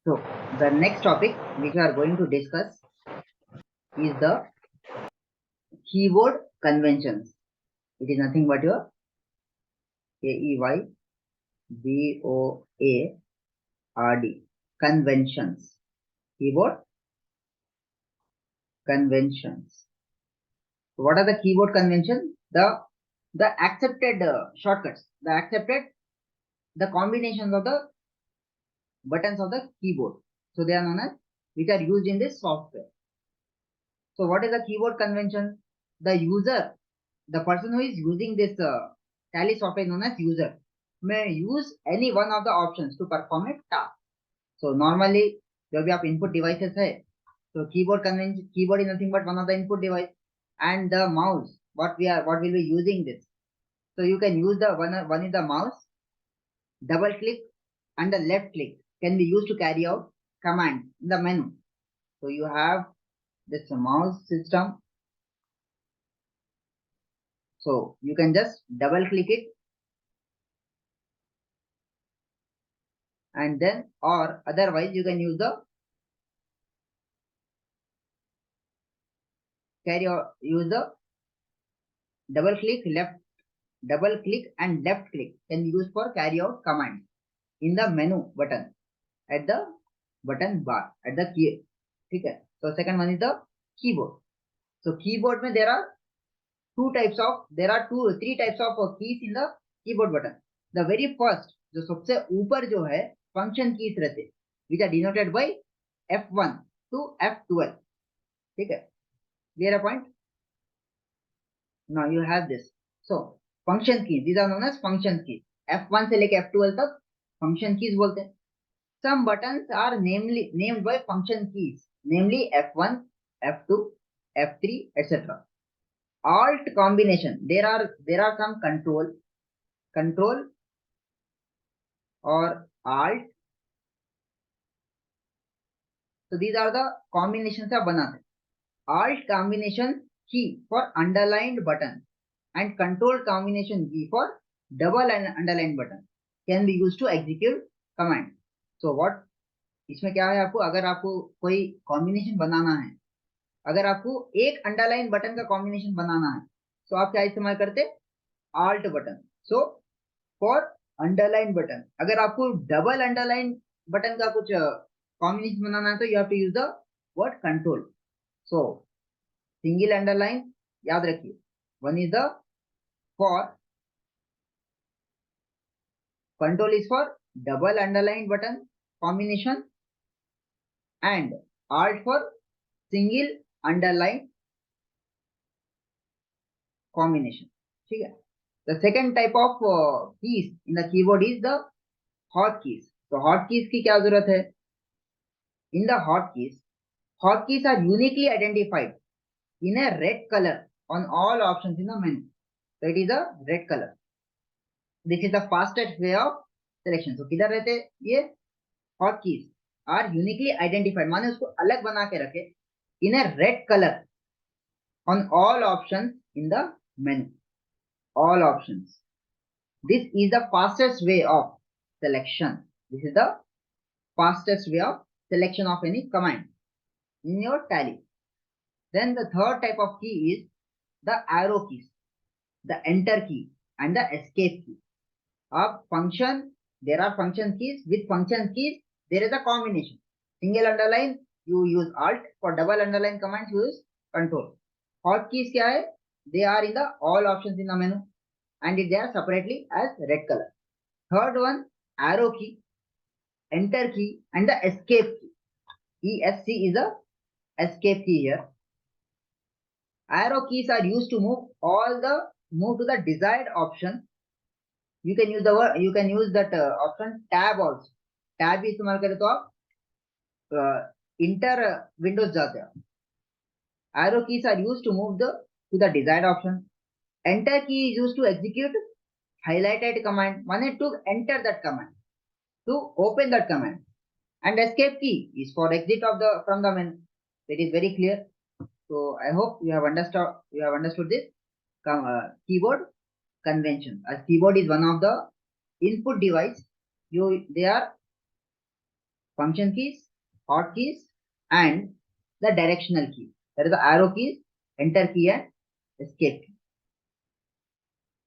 So the next topic which we are going to discuss is the keyboard conventions. It is nothing but your KEYBOARD conventions. Keyboard conventions. So what are the keyboard conventions? The accepted shortcuts, the combinations of the buttons of the keyboard. So they are known as, which are used in this software. So what is a keyboard convention? The person who is using this Tally software known as user may use any one of the options to perform a task. So normally, जब भी आप input devices है, so keyboard is nothing but one of the input device, and the mouse, what will be using this. So you can use the one is the mouse, double click and the left click can be used to carry out commands in the menu. So you have this mouse system. So you can just double click it and then, or otherwise you can use the use the double click and left click can be used for carry out commands in the menu button at the button bar at the key. Okay. So second one is the keyboard. So keyboard mein there are three types of keys in the keyboard button. The very first, जो सबसे ऊपर जो है function keys रहते, which are denoted by F1 to F12. ठीक है, clear a point? Now you have this. So function keys, these are known as function keys. F1 से लेके F12 तक function keys बोलते हैं. Some buttons are named by function keys, namely F1, F2, F3, etc. Alt combination. There are some control or alt. So these are the combinations of banate. Alt combination key for underlined button and control combination key for double and underlined button can be used to execute command. So what इसमें क्या है, आपको अगर आपको कोई combination बनाना है, अगर आपको एक अंडरलाइन बटन का कॉम्बिनेशन बनाना है, तो आप क्या इस्तेमाल करते, alt button. So for underline button, अगर आपको डबल अंडरलाइन बटन का कुछ कॉम्बिनेशन बनाना है, तो you have to use the word control. So single underline याद रखिए, one is the for control is for double underline button combination and alt for single underline combination. ठीक है. The second type of keys in the keyboard is the hotkeys. So hotkeys की क्या जरूरत है? In the hotkeys are uniquely identified in a red color on all options in the menu. So it is a red color. This is the fastest way of selection. So किधर रहते ये hotkeys are uniquely identified, माने उसको अलग बना के रखे in a red color on all options in the menu. All options. This is the fastest way of selection. This is the fastest way of selection of any command in your Tally. Then the third type of key is the arrow keys, the enter key and the escape key. There are function keys. With function keys, there is a combination. Single underline, you use alt. For double underline commands, you use control. Hotkeys क्या है? They are in the all options in the menu and they are separately as red color. Third one, arrow key, enter key and the escape key. ESC is the escape key here. Arrow keys are used to move to the desired option. You can use that option tab also. Tab भी इस्तेमाल करें तो आप inter Windows जाते हैं. Arrow keys are used to move to the desired option. Enter key is used to execute highlighted command. One to enter that command, to open that command. And escape key is for exit from the menu. It is very clear. So I hope you have understood this keyboard convention. As keyboard is one of the input device, they are function keys, hotkeys, and the directional key. That is the arrow keys, enter key, and escape key.